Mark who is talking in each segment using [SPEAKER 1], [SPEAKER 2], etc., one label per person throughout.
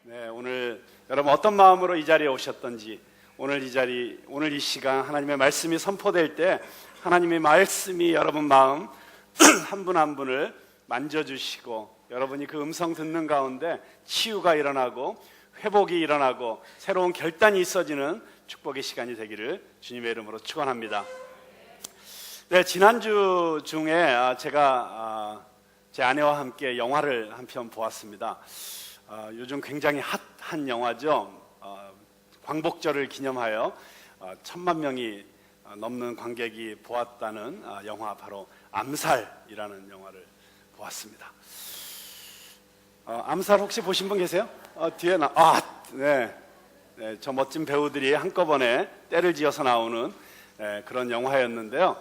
[SPEAKER 1] 네, 오늘 여러분 어떤 마음으로 이 자리에 오셨던지, 오늘 이 시간 하나님의 말씀이 선포될 때 하나님의 말씀이 여러분 마음 한 분 한 분을 만져주시고, 여러분이 그 음성 듣는 가운데 치유가 일어나고 회복이 일어나고 새로운 결단이 있어지는 축복의 시간이 되기를 주님의 이름으로 축원합니다. 네, 지난주 중에 제가 제 아내와 함께 영화를 한 편 보았습니다. 요즘 굉장히 핫한 영화죠. 광복절을 기념하여 1000만 명이 넘는 관객이 보았다는 영화, 바로 암살이라는 영화를 보았습니다. 암살 혹시 보신 분 계세요? 뒤에 네, 저 멋진 배우들이 한꺼번에 때를 지어서 나오는 그런 영화였는데요.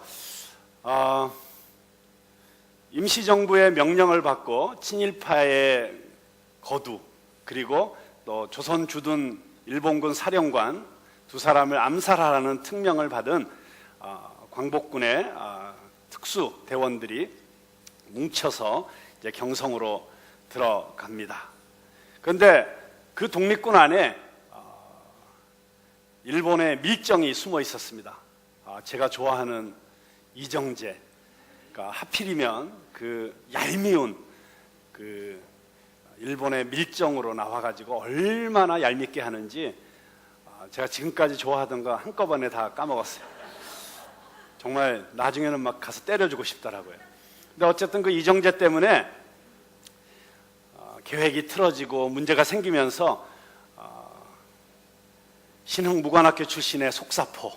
[SPEAKER 1] 임시정부의 명령을 받고 친일파의 거두, 그리고 또 조선 주둔 일본군 사령관 두 사람을 암살하라는 특명을 받은 광복군의 특수 대원들이 뭉쳐서 이제 경성으로 들어갑니다. 그런데 그 독립군 안에 일본의 밀정이 숨어 있었습니다. 제가 좋아하는 이정재, 그러니까 하필이면 그 얄미운 그 일본의 밀정으로 나와가지고 얼마나 얄밉게 하는지 제가 지금까지 좋아하던 거 한꺼번에 다 까먹었어요. 정말 나중에는 막 가서 때려주고 싶더라고요. 근데 어쨌든 그 이정재 때문에 계획이 틀어지고 문제가 생기면서 신흥무관학교 출신의 속사포,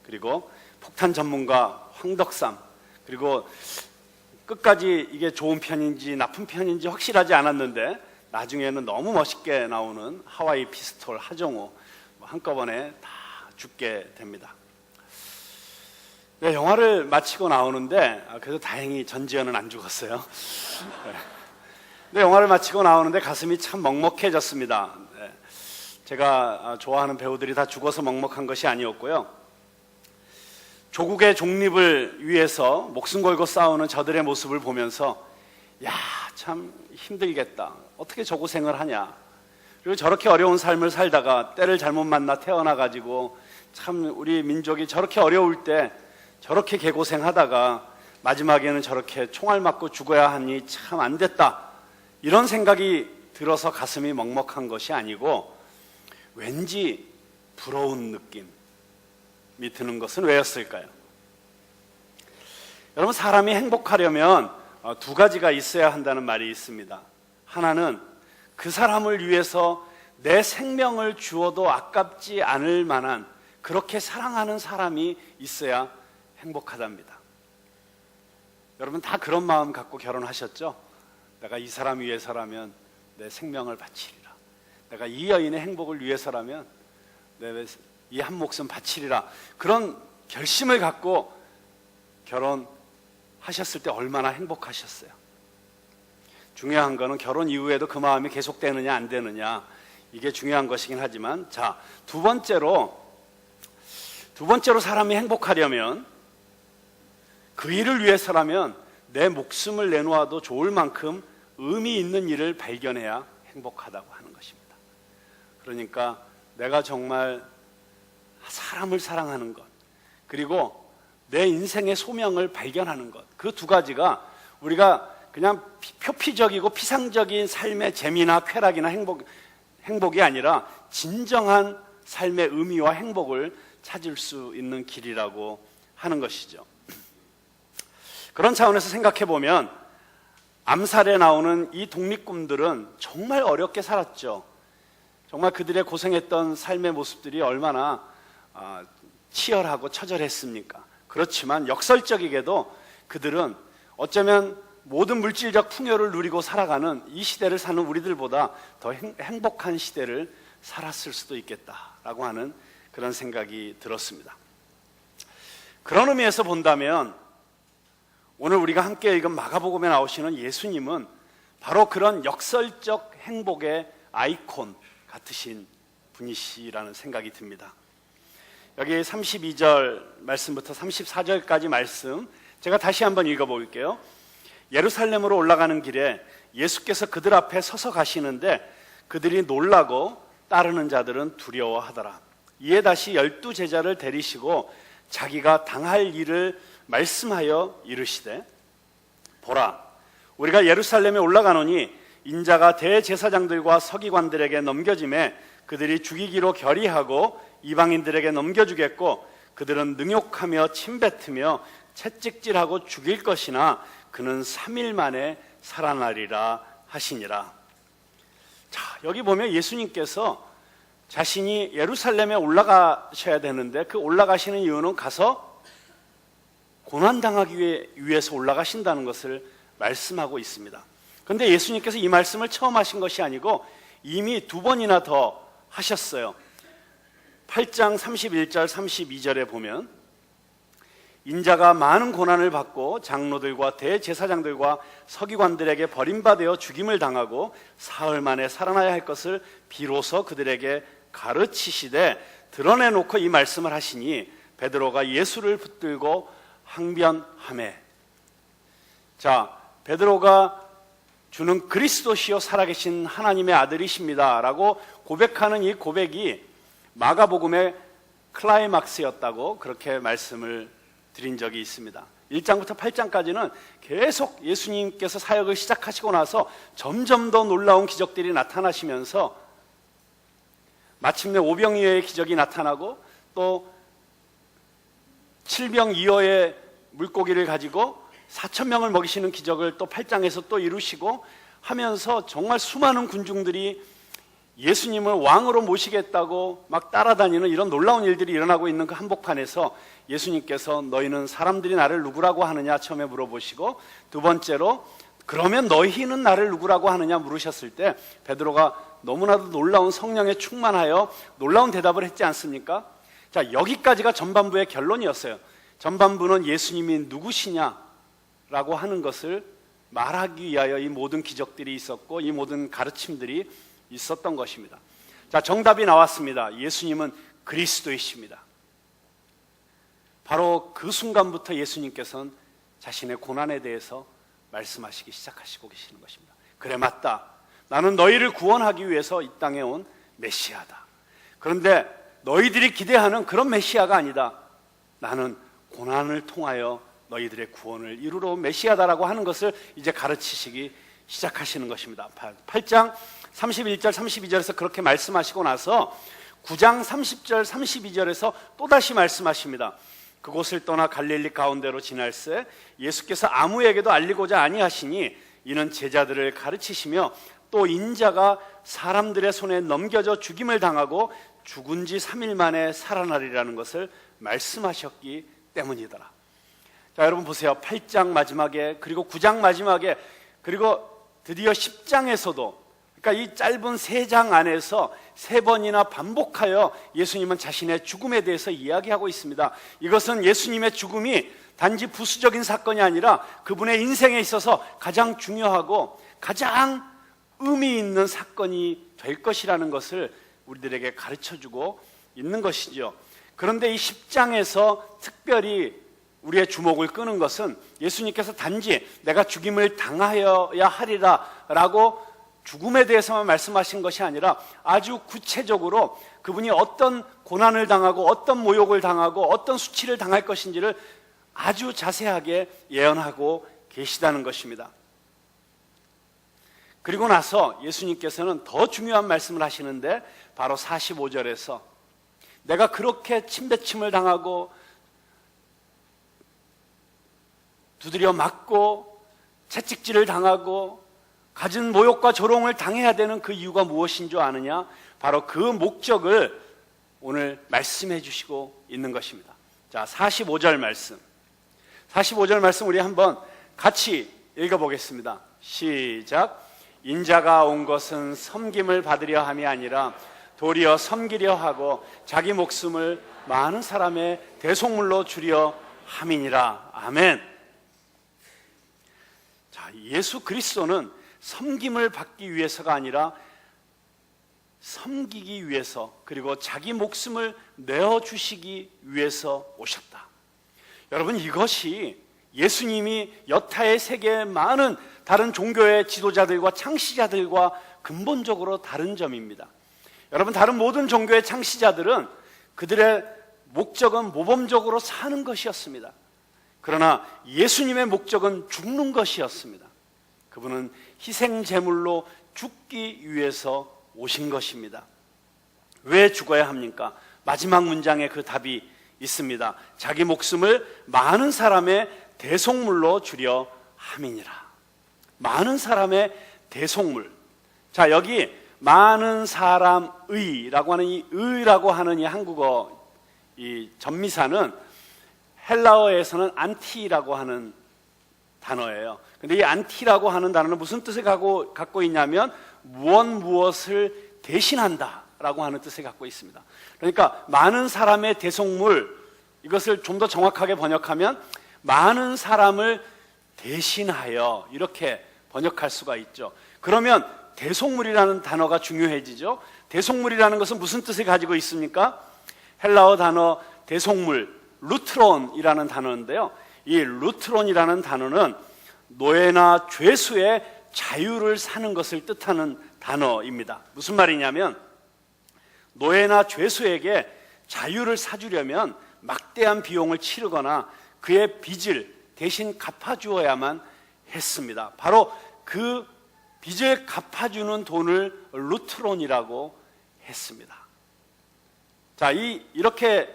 [SPEAKER 1] 그리고 폭탄 전문가 황덕삼, 그리고 끝까지 이게 좋은 편인지 나쁜 편인지 확실하지 않았는데 나중에는 너무 멋있게 나오는 하와이 피스톨 하정우, 한꺼번에 다 죽게 됩니다. 네, 영화를 마치고 나오는데 그래도 다행히 전지현은 안 죽었어요. 네, 영화를 마치고 나오는데 가슴이 참 먹먹해졌습니다. 네, 제가 좋아하는 배우들이 다 죽어서 먹먹한 것이 아니었고요. 조국의 독립을 위해서 목숨 걸고 싸우는 저들의 모습을 보면서 참 힘들겠다. 어떻게 저 고생을 하냐. 그리고 저렇게 어려운 삶을 살다가 때를 잘못 만나 태어나가지고 참 우리 민족이 저렇게 어려울 때 저렇게 개고생하다가 마지막에는 저렇게 총알 맞고 죽어야 하니 참 안 됐다. 이런 생각이 들어서 가슴이 먹먹한 것이 아니고 왠지 부러운 느낌이 드는 것은 왜였을까요? 여러분, 사람이 행복하려면 두 가지가 있어야 한다는 말이 있습니다. 하나는 그 사람을 위해서 내 생명을 주어도 아깝지 않을 만한 그렇게 사랑하는 사람이 있어야 행복하답니다. 여러분 다 그런 마음 갖고 결혼하셨죠? 내가 이 사람 위해서라면 내 생명을 바치리라. 내가 이 여인의 행복을 위해서라면 내 이 한 목숨 바치리라. 그런 결심을 갖고 결혼하셨을 때 얼마나 행복하셨어요? 중요한 거는 결혼 이후에도 그 마음이 계속되느냐 안 되느냐, 이게 중요한 것이긴 하지만, 자, 두 번째로 사람이 행복하려면, 그 일을 위해서라면 내 목숨을 내놓아도 좋을 만큼 의미 있는 일을 발견해야 행복하다고 하는 것입니다. 그러니까 내가 정말 사람을 사랑하는 것, 그리고 내 인생의 소명을 발견하는 것, 그 두 가지가 우리가 그냥 표피적이고 피상적인 삶의 재미나 쾌락이나 행복이 아니라 진정한 삶의 의미와 행복을 찾을 수 있는 길이라고 하는 것이죠. 그런 차원에서 생각해 보면 암살에 나오는 이 독립군들은 정말 어렵게 살았죠. 정말 그들의 고생했던 삶의 모습들이 얼마나 치열하고 처절했습니까? 그렇지만 역설적이게도 그들은 어쩌면 모든 물질적 풍요를 누리고 살아가는 이 시대를 사는 우리들보다 더 행복한 시대를 살았을 수도 있겠다라고 하는 그런 생각이 들었습니다. 그런 의미에서 본다면 오늘 우리가 함께 읽은 마가복음에 나오시는 예수님은 바로 그런 역설적 행복의 아이콘 같으신 분이시라는 생각이 듭니다. 여기 32절 말씀부터 34절까지 말씀 제가 다시 한번 읽어볼게요. 예루살렘으로 올라가는 길에 예수께서 그들 앞에 서서 가시는데 그들이 놀라고 따르는 자들은 두려워하더라. 이에 다시 12제자를 데리시고 자기가 당할 일을 말씀하여 이르시되, 보라, 우리가 예루살렘에 올라가노니 인자가 대제사장들과 서기관들에게 넘겨짐에 그들이 죽이기로 결의하고 이방인들에게 넘겨주겠고 그들은 능욕하며 침뱉으며 채찍질하고 죽일 것이나 그는 3일 만에 살아나리라 하시니라. 자, 여기 보면 예수님께서 자신이 예루살렘에 올라가셔야 되는데 그 올라가시는 이유는 가서 고난당하기 위해서 올라가신다는 것을 말씀하고 있습니다. 그런데 예수님께서 이 말씀을 처음 하신 것이 아니고 이미 2번이나 더 하셨어요. 8장 31절 32절에 보면 인자가 많은 고난을 받고 장로들과 대제사장들과 서기관들에게 버림받아 죽임을 당하고 사흘 만에 살아나야 할 것을 비로소 그들에게 가르치시되 드러내놓고 이 말씀을 하시니 베드로가 예수를 붙들고 항변하매. 자, 베드로가 주는 그리스도시요 살아계신 하나님의 아들이십니다 라고 고백하는 이 고백이 마가복음의 클라이막스였다고 그렇게 말씀을 드린 적이 있습니다. 1장부터 8장까지는 계속 예수님께서 사역을 시작하시고 나서 점점 더 놀라운 기적들이 나타나시면서 마침내 오병이어의 기적이 나타나고 또 7병2어의 물고기를 가지고 4,000명을 먹이시는 기적을 또 8장에서 또 이루시고 하면서 정말 수많은 군중들이 예수님을 왕으로 모시겠다고 막 따라다니는 이런 놀라운 일들이 일어나고 있는 그 한복판에서 예수님께서 너희는 사람들이 나를 누구라고 하느냐 처음에 물어보시고 두 번째로 그러면 너희는 나를 누구라고 하느냐 물으셨을 때 베드로가 너무나도 놀라운 성령에 충만하여 놀라운 대답을 했지 않습니까? 자, 여기까지가 전반부의 결론이었어요. 전반부는 예수님이 누구시냐라고 하는 것을 말하기 위하여 이 모든 기적들이 있었고 이 모든 가르침들이 있었던 것입니다. 자, 정답이 나왔습니다. 예수님은 그리스도이십니다. 바로 그 순간부터 예수님께서는 자신의 고난에 대해서 말씀하시기 시작하시고 계시는 것입니다. 그래, 맞다. 나는 너희를 구원하기 위해서 이 땅에 온 메시아다. 그런데 너희들이 기대하는 그런 메시아가 아니다. 나는 고난을 통하여 너희들의 구원을 이루러 온 메시아다라고 하는 것을 이제 가르치시기 시작하시는 것입니다. 8장 31절 32절에서 그렇게 말씀하시고 나서 9장 30절 32절에서 또다시 말씀하십니다. 그곳을 떠나 갈릴리 가운데로 지날새 예수께서 아무에게도 알리고자 아니하시니 이는 제자들을 가르치시며 또 인자가 사람들의 손에 넘겨져 죽임을 당하고 죽은 지 3일 만에 살아나리라는 것을 말씀하셨기 때문이더라. 자, 여러분 보세요. 8장 마지막에 그리고 9장 마지막에 그리고 드디어 10장에서도 그러니까 이 짧은 3장 안에서 3번이나 반복하여 예수님은 자신의 죽음에 대해서 이야기하고 있습니다. 이것은 예수님의 죽음이 단지 부수적인 사건이 아니라 그분의 인생에 있어서 가장 중요하고 가장 의미 있는 사건이 될 것이라는 것을 우리들에게 가르쳐주고 있는 것이죠. 그런데 이 10장에서 특별히 우리의 주목을 끄는 것은 예수님께서 단지 내가 죽임을 당하여야 하리라 라고 죽음에 대해서만 말씀하신 것이 아니라 아주 구체적으로 그분이 어떤 고난을 당하고 어떤 모욕을 당하고 어떤 수치를 당할 것인지를 아주 자세하게 예언하고 계시다는 것입니다. 그리고 나서 예수님께서는 더 중요한 말씀을 하시는데 바로 45절에서 내가 그렇게 침뱉음을 당하고 두드려 맞고 채찍질을 당하고 갖은 모욕과 조롱을 당해야 되는 그 이유가 무엇인 줄 아느냐? 바로 그 목적을 오늘 말씀해 주시고 있는 것입니다. 자, 45절 말씀. 45절 말씀 우리 한번 같이 읽어보겠습니다. 시작. 인자가 온 것은 섬김을 받으려 함이 아니라 도리어 섬기려 하고 자기 목숨을 많은 사람의 대속물로 주려 함이니라. 아멘. 자, 예수 그리스도는 섬김을 받기 위해서가 아니라 섬기기 위해서 그리고 자기 목숨을 내어주시기 위해서 오셨다. 여러분, 이것이 예수님이 여타의 세계의 많은 다른 종교의 지도자들과 창시자들과 근본적으로 다른 점입니다. 여러분, 다른 모든 종교의 창시자들은 그들의 목적은 모범적으로 사는 것이었습니다. 그러나 예수님의 목적은 죽는 것이었습니다. 그분은 희생제물로 죽기 위해서 오신 것입니다. 왜 죽어야 합니까? 마지막 문장에 그 답이 있습니다. 자기 목숨을 많은 사람의 대속물로 주려 함이니라. 많은 사람의 대속물. 자, 여기 많은 사람의라고 하는 이 의라고 하는 이 한국어 이 전미사는 헬라어에서는 안티라고 하는 단어예요. 근데 이 안티라고 하는 단어는 무슨 뜻을 갖고 있냐면 무엇을 대신한다 라고 하는 뜻을 갖고 있습니다. 그러니까 많은 사람의 대속물, 이것을 좀 더 정확하게 번역하면 많은 사람을 대신하여, 이렇게 번역할 수가 있죠. 그러면 대속물이라는 단어가 중요해지죠. 대속물이라는 것은 무슨 뜻을 가지고 있습니까? 헬라어 단어 대속물, 루트론이라는 단어인데요, 이 루트론이라는 단어는 노예나 죄수의 자유를 사는 것을 뜻하는 단어입니다. 무슨 말이냐면 노예나 죄수에게 자유를 사주려면 막대한 비용을 치르거나 그의 빚을 대신 갚아주어야만 했습니다. 바로 그 빚을 갚아주는 돈을 루트론이라고 했습니다. 자, 이렇게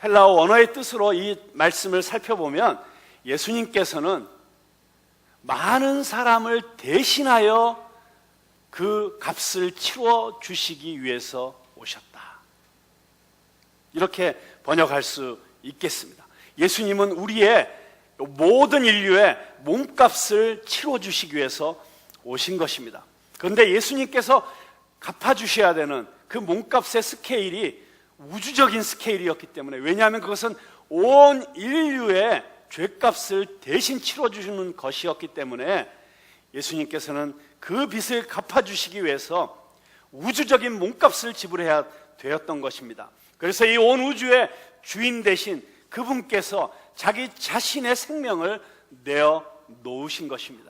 [SPEAKER 1] 헬라어 원어의 뜻으로 이 말씀을 살펴보면 예수님께서는 많은 사람을 대신하여 그 값을 치러 주시기 위해서 오셨다. 이렇게 번역할 수 있겠습니다. 예수님은 우리의 모든 인류의 몸값을 치러 주시기 위해서 오신 것입니다. 그런데 예수님께서 갚아주셔야 되는 그 몸값의 스케일이 우주적인 스케일이었기 때문에, 왜냐하면 그것은 온 인류의 죄값을 대신 치러주시는 것이었기 때문에 예수님께서는 그 빚을 갚아주시기 위해서 우주적인 몸값을 지불해야 되었던 것입니다. 그래서 이 온 우주의 주인 되신 그분께서 자기 자신의 생명을 내어 놓으신 것입니다.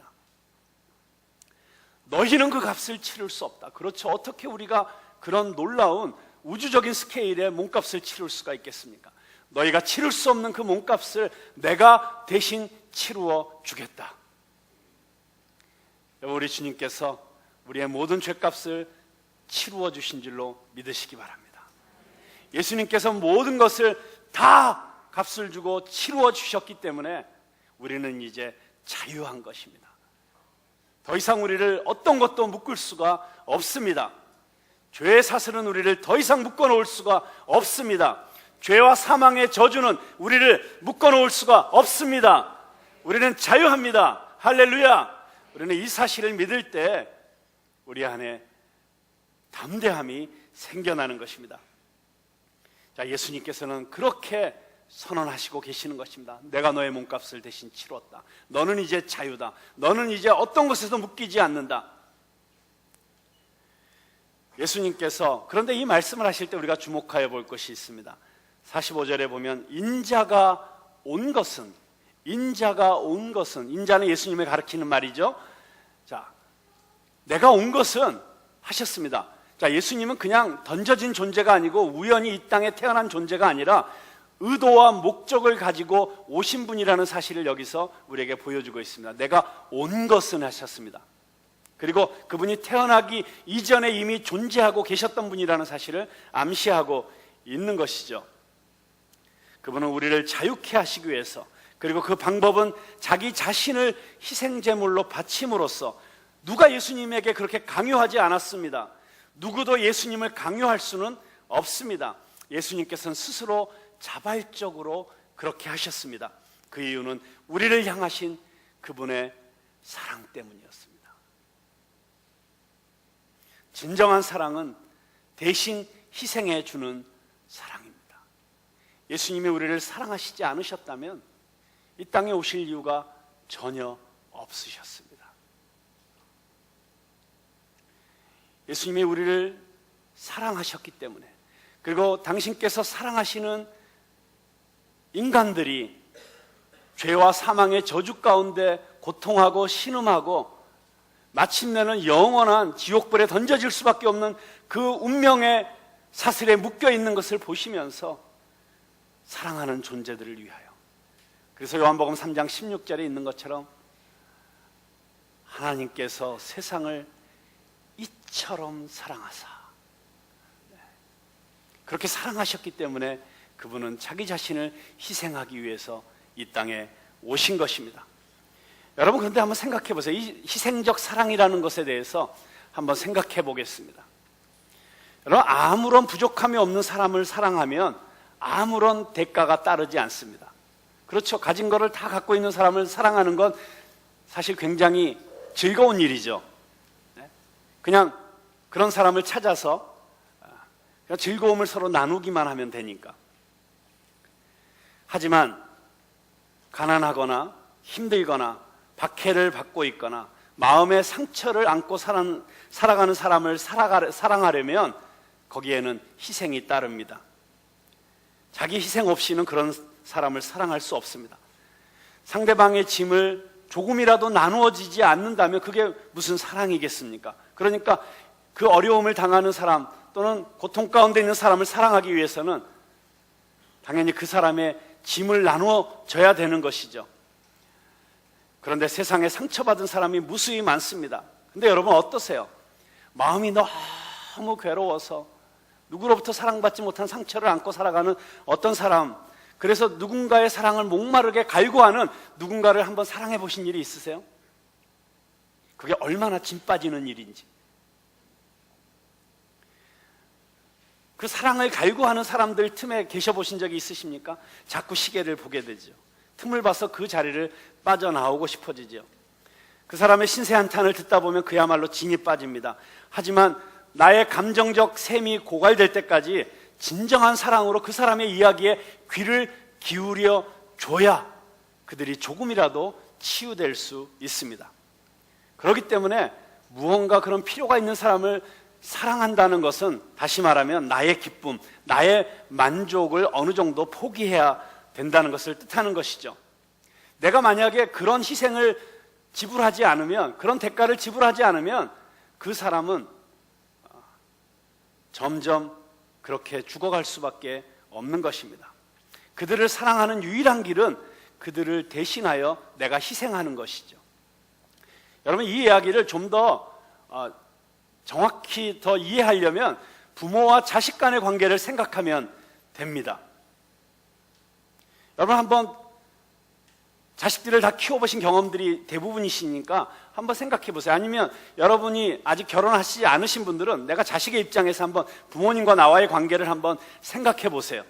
[SPEAKER 1] 너희는 그 값을 치를 수 없다. 그렇죠. 어떻게 우리가 그런 놀라운 우주적인 스케일의 몸값을 치를 수가 있겠습니까? 너희가 치를 수 없는 그 몸값을 내가 대신 치루어 주겠다. 우리 주님께서 우리의 모든 죄값을 치루어 주신 줄로 믿으시기 바랍니다. 예수님께서 모든 것을 다 값을 주고 치루어 주셨기 때문에 우리는 이제 자유한 것입니다. 더 이상 우리를 어떤 것도 묶을 수가 없습니다. 죄의 사슬은 우리를 더 이상 묶어놓을 수가 없습니다. 죄와 사망의 저주는 우리를 묶어놓을 수가 없습니다. 우리는 자유합니다. 할렐루야. 우리는 이 사실을 믿을 때 우리 안에 담대함이 생겨나는 것입니다. 자, 예수님께서는 그렇게 선언하시고 계시는 것입니다. 내가 너의 몸값을 대신 치렀다. 너는 이제 자유다. 너는 이제 어떤 것에도 묶이지 않는다. 예수님께서, 그런데 이 말씀을 하실 때 우리가 주목하여 볼 것이 있습니다. 45절에 보면 인자가 온 것은, 인자는 예수님을 가리키는 말이죠. 자, 내가 온 것은 하셨습니다. 자, 예수님은 그냥 던져진 존재가 아니고 우연히 이 땅에 태어난 존재가 아니라 의도와 목적을 가지고 오신 분이라는 사실을 여기서 우리에게 보여주고 있습니다. 내가 온 것은 하셨습니다. 그리고 그분이 태어나기 이전에 이미 존재하고 계셨던 분이라는 사실을 암시하고 있는 것이죠. 그분은 우리를 자유케 하시기 위해서, 그리고 그 방법은 자기 자신을 희생제물로 바침으로써, 누가 예수님에게 그렇게 강요하지 않았습니다. 누구도 예수님을 강요할 수는 없습니다. 예수님께서는 스스로 자발적으로 그렇게 하셨습니다. 그 이유는 우리를 향하신 그분의 사랑 때문이었습니다. 진정한 사랑은 대신 희생해 주는 사랑입니다. 예수님이 우리를 사랑하시지 않으셨다면 이 땅에 오실 이유가 전혀 없으셨습니다. 예수님이 우리를 사랑하셨기 때문에, 그리고 당신께서 사랑하시는 인간들이 죄와 사망의 저주 가운데 고통하고 신음하고 마침내는 영원한 지옥불에 던져질 수밖에 없는 그 운명의 사슬에 묶여 있는 것을 보시면서 사랑하는 존재들을 위하여. 그래서 요한복음 3장 16절에 있는 것처럼 하나님께서 세상을 이처럼 사랑하사, 그렇게 사랑하셨기 때문에 그분은 자기 자신을 희생하기 위해서 이 땅에 오신 것입니다. 여러분, 그런데 한번 생각해 보세요. 이 희생적 사랑이라는 것에 대해서 한번 생각해 보겠습니다. 여러분, 아무런 부족함이 없는 사람을 사랑하면 아무런 대가가 따르지 않습니다. 그렇죠. 가진 거를 다 갖고 있는 사람을 사랑하는 건 사실 굉장히 즐거운 일이죠. 그냥 그런 사람을 찾아서 그냥 즐거움을 서로 나누기만 하면 되니까. 하지만 가난하거나 힘들거나 박해를 받고 있거나 마음의 상처를 안고 살아가는 사람을 사랑하려면 거기에는 희생이 따릅니다. 자기 희생 없이는 그런 사람을 사랑할 수 없습니다. 상대방의 짐을 조금이라도 나누어지지 않는다면 그게 무슨 사랑이겠습니까? 그러니까 그 어려움을 당하는 사람 또는 고통 가운데 있는 사람을 사랑하기 위해서는 당연히 그 사람의 짐을 나누어져야 되는 것이죠. 그런데 세상에 상처받은 사람이 무수히 많습니다. 근데 여러분 어떠세요? 마음이 너무 괴로워서 누구로부터 사랑받지 못한 상처를 안고 살아가는 어떤 사람, 그래서 누군가의 사랑을 목마르게 갈구하는 누군가를 한번 사랑해 보신 일이 있으세요? 그게 얼마나 짐 빠지는 일인지. 그 사랑을 갈구하는 사람들 틈에 계셔보신 적이 있으십니까? 자꾸 시계를 보게 되죠. 틈을 봐서 그 자리를 빠져나오고 싶어지죠. 그 사람의 신세 한탄을 듣다 보면 그야말로 진이 빠집니다. 하지만 나의 감정적 셈이 고갈될 때까지 진정한 사랑으로 그 사람의 이야기에 귀를 기울여 줘야 그들이 조금이라도 치유될 수 있습니다. 그렇기 때문에 무언가 그런 필요가 있는 사람을 사랑한다는 것은 다시 말하면 나의 기쁨, 나의 만족을 어느 정도 포기해야 된다는 것을 뜻하는 것이죠. 내가 만약에 그런 희생을 지불하지 않으면, 그런 대가를 지불하지 않으면 그 사람은 점점 그렇게 죽어갈 수밖에 없는 것입니다. 그들을 사랑하는 유일한 길은 그들을 대신하여 내가 희생하는 것이죠. 여러분, 이 이야기를 좀 더 정확히 더 이해하려면 부모와 자식 간의 관계를 생각하면 됩니다. 여러분, 한번 자식들을 다 키워보신 경험들이 대부분이시니까 한번 생각해 보세요. 아니면 여러분이 아직 결혼하시지 않으신 분들은 내가 자식의 입장에서 한번 부모님과 나와의 관계를 한번 생각해 보세요.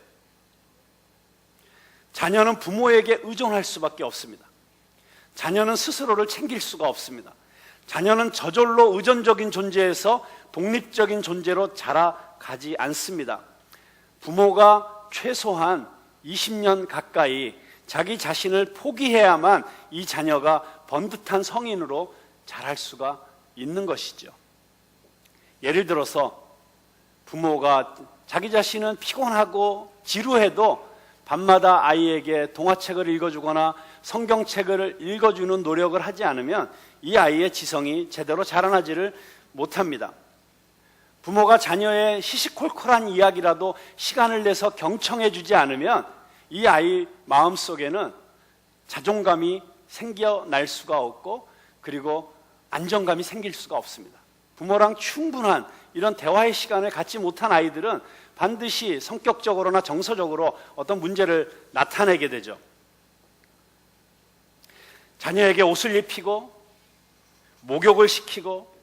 [SPEAKER 1] 자녀는 부모에게 의존할 수밖에 없습니다. 자녀는 스스로를 챙길 수가 없습니다. 자녀는 저절로 의존적인 존재에서 독립적인 존재로 자라가지 않습니다. 부모가 최소한 20년 가까이 자기 자신을 포기해야만 이 자녀가 번듯한 성인으로 자랄 수가 있는 것이죠. 예를 들어서 부모가 자기 자신은 피곤하고 지루해도 밤마다 아이에게 동화책을 읽어주거나 성경책을 읽어주는 노력을 하지 않으면 이 아이의 지성이 제대로 자라나지를 못합니다. 부모가 자녀의 시시콜콜한 이야기라도 시간을 내서 경청해 주지 않으면 이 아이 마음속에는 자존감이 생겨날 수가 없고 그리고 안정감이 생길 수가 없습니다. 부모랑 충분한 이런 대화의 시간을 갖지 못한 아이들은 반드시 성격적으로나 정서적으로 어떤 문제를 나타내게 되죠. 자녀에게 옷을 입히고 목욕을 시키고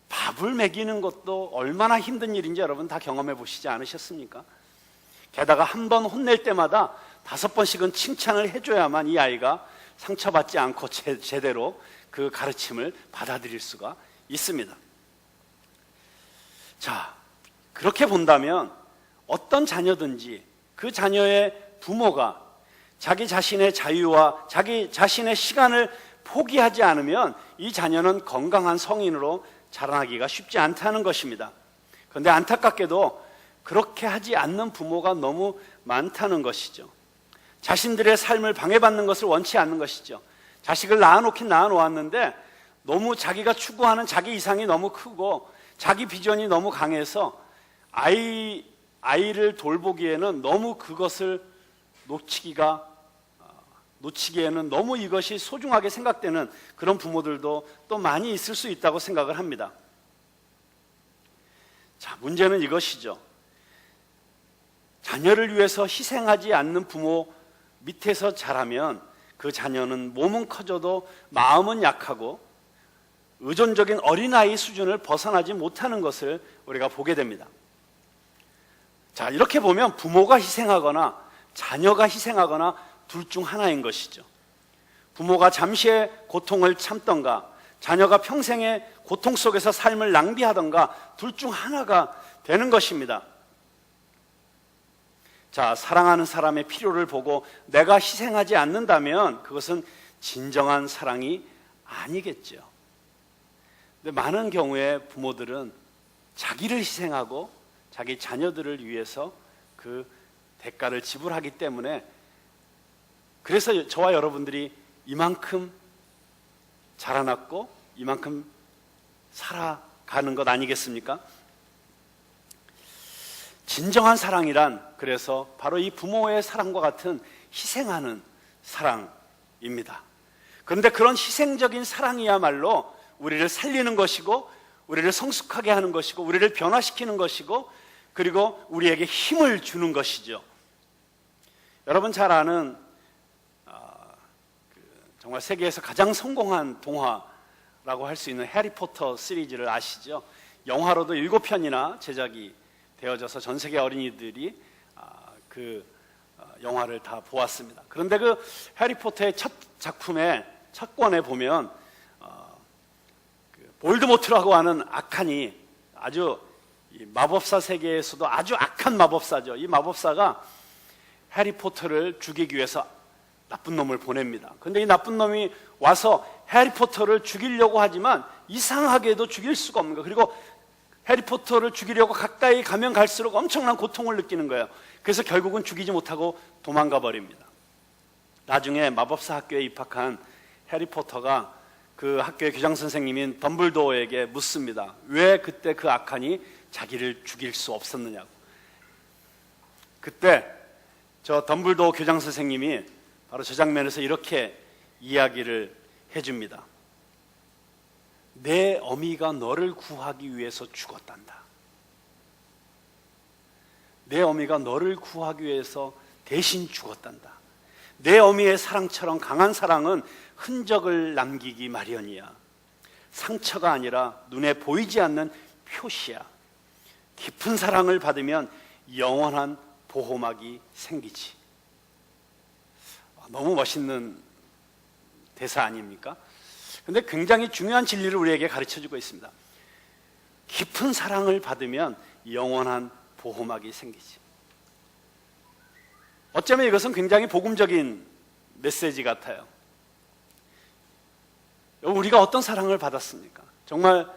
[SPEAKER 1] 밥을 먹이는 것도 얼마나 힘든 일인지 여러분 다 경험해 보시지 않으셨습니까? 게다가 한 번 혼낼 때마다 5번씩은 칭찬을 해줘야만 이 아이가 상처받지 않고 제대로 그 가르침을 받아들일 수가 있습니다. 자, 그렇게 본다면 어떤 자녀든지 그 자녀의 부모가 자기 자신의 자유와 자기 자신의 시간을 포기하지 않으면 이 자녀는 건강한 성인으로 자라나기가 쉽지 않다는 것입니다. 그런데 안타깝게도 그렇게 하지 않는 부모가 너무 많다는 것이죠. 자신들의 삶을 방해받는 것을 원치 않는 것이죠. 자식을 낳아놓긴 낳아놓았는데 너무 자기가 추구하는 자기 이상이 너무 크고 자기 비전이 너무 강해서 아이를 돌보기에는 너무 그것을 놓치기에는 너무 이것이 소중하게 생각되는 그런 부모들도 또 많이 있을 수 있다고 생각을 합니다. 자, 문제는 이것이죠. 자녀를 위해서 희생하지 않는 부모 밑에서 자라면 그 자녀는 몸은 커져도 마음은 약하고 의존적인 어린아이 수준을 벗어나지 못하는 것을 우리가 보게 됩니다. 자, 이렇게 보면 부모가 희생하거나 자녀가 희생하거나 둘 중 하나인 것이죠. 부모가 잠시의 고통을 참던가 자녀가 평생의 고통 속에서 삶을 낭비하던가 둘 중 하나가 되는 것입니다. 자, 사랑하는 사람의 필요를 보고 내가 희생하지 않는다면 그것은 진정한 사랑이 아니겠죠. 근데 많은 경우에 부모들은 자기를 희생하고 자기 자녀들을 위해서 그 대가를 지불하기 때문에 그래서 저와 여러분들이 이만큼 자라났고 이만큼 살아가는 것 아니겠습니까? 진정한 사랑이란 그래서 바로 이 부모의 사랑과 같은 희생하는 사랑입니다. 그런데 그런 희생적인 사랑이야말로 우리를 살리는 것이고 우리를 성숙하게 하는 것이고 우리를 변화시키는 것이고 그리고 우리에게 힘을 주는 것이죠. 여러분 잘 아는 정말 세계에서 가장 성공한 동화라고 할 수 있는 해리포터 시리즈를 아시죠? 영화로도 7편이나 제작이 되어져서 전 세계 어린이들이 그 영화를 다 보았습니다. 그런데 그 해리포터의 첫 작품의 첫 권에 보면 볼드모트라고 하는 악한이 아주 마법사 세계에서도 아주 악한 마법사죠. 이 마법사가 해리포터를 죽이기 위해서 나쁜 놈을 보냅니다. 그런데 이 나쁜 놈이 와서 해리포터를 죽이려고 하지만 이상하게도 죽일 수가 없는 거예요. 그리고 해리포터를 죽이려고 가까이 가면 갈수록 엄청난 고통을 느끼는 거예요. 그래서 결국은 죽이지 못하고 도망가 버립니다. 나중에 마법사 학교에 입학한 해리포터가 그 학교의 교장 선생님인 덤블도어에게 묻습니다. 왜 그때 그 악한이 자기를 죽일 수 없었느냐고. 그때 저 덤블도어 교장 선생님이 바로 저 장면에서 이렇게 이야기를 해줍니다. 내 어미가 너를 구하기 위해서 죽었단다. 내 어미가 너를 구하기 위해서 대신 죽었단다. 내 어미의 사랑처럼 강한 사랑은 흔적을 남기기 마련이야. 상처가 아니라 눈에 보이지 않는 표시야. 깊은 사랑을 받으면 영원한 보호막이 생기지. 너무 멋있는 대사 아닙니까? 그런데 굉장히 중요한 진리를 우리에게 가르쳐주고 있습니다. 깊은 사랑을 받으면 영원한 보호막이 생기지. 어쩌면 이것은 굉장히 복음적인 메시지 같아요. 우리가 어떤 사랑을 받았습니까? 정말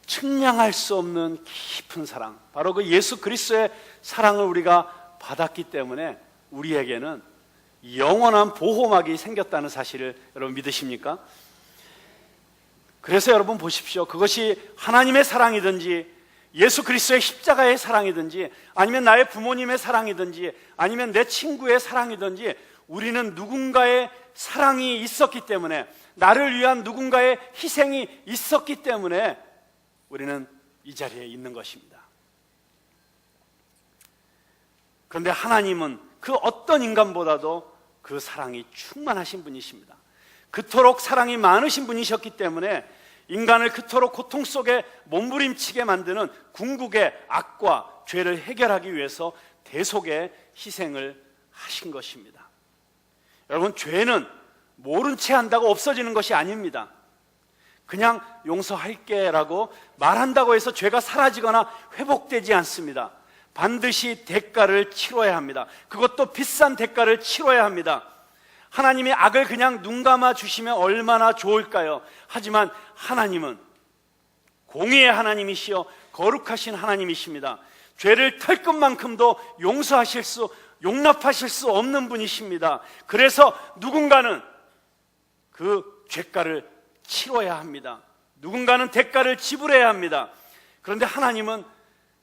[SPEAKER 1] 측량할 수 없는 깊은 사랑, 바로 그 예수 그리스도의 사랑을 우리가 받았기 때문에 우리에게는 영원한 보호막이 생겼다는 사실을 여러분 믿으십니까? 그래서 여러분 보십시오. 그것이 하나님의 사랑이든지 예수 그리스도의 십자가의 사랑이든지 아니면 나의 부모님의 사랑이든지 아니면 내 친구의 사랑이든지 우리는 누군가의 사랑이 있었기 때문에 나를 위한 누군가의 희생이 있었기 때문에 우리는 이 자리에 있는 것입니다. 그런데 하나님은 그 어떤 인간보다도 그 사랑이 충만하신 분이십니다. 그토록 사랑이 많으신 분이셨기 때문에 인간을 그토록 고통 속에 몸부림치게 만드는 궁극의 악과 죄를 해결하기 위해서 대속의 희생을 하신 것입니다. 여러분, 죄는 모른 채 한다고 없어지는 것이 아닙니다. 그냥 용서할게 라고 말한다고 해서 죄가 사라지거나 회복되지 않습니다. 반드시 대가를 치러야 합니다. 그것도 비싼 대가를 치러야 합니다. 하나님이 악을 그냥 눈 감아 주시면 얼마나 좋을까요? 하지만 하나님은 공의의 하나님이시여 거룩하신 하나님이십니다. 죄를 털 것만큼도 용납하실 수 없는 분이십니다. 그래서 누군가는 그 죄가를 치러야 합니다. 누군가는 대가를 지불해야 합니다. 그런데 하나님은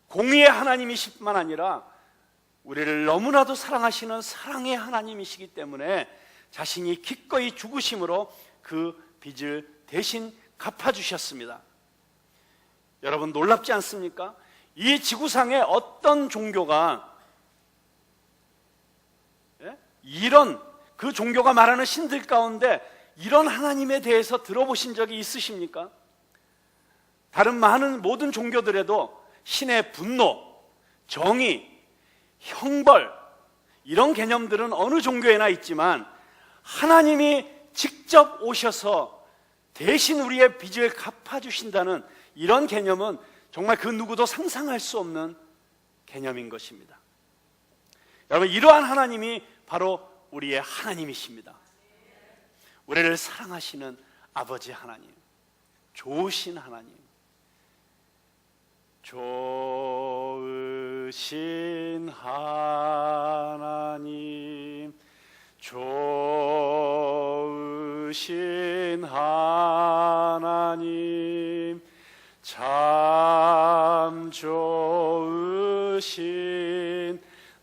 [SPEAKER 1] 공의의 하나님이실 뿐만 아니라 우리를 너무나도 사랑하시는 사랑의 하나님이시기 때문에 자신이 기꺼이 죽으심으로 그 빚을 대신 갚아주셨습니다. 여러분, 놀랍지 않습니까? 이 지구상의 어떤 종교가 이런 그 종교가 말하는 신들 가운데 이런 하나님에 대해서 들어보신 적이 있으십니까? 다른 많은 모든 종교들에도 신의 분노, 정의, 형벌 이런 개념들은 어느 종교에나 있지만 하나님이 직접 오셔서 대신 우리의 빚을 갚아주신다는 이런 개념은 정말 그 누구도 상상할 수 없는 개념인 것입니다. 여러분, 이러한 하나님이 바로 우리의 하나님이십니다. 우리를 사랑하시는 아버지 하나님, 좋으신 하나님, 좋으신 하나님, 좋으신 하나님, 참 좋으신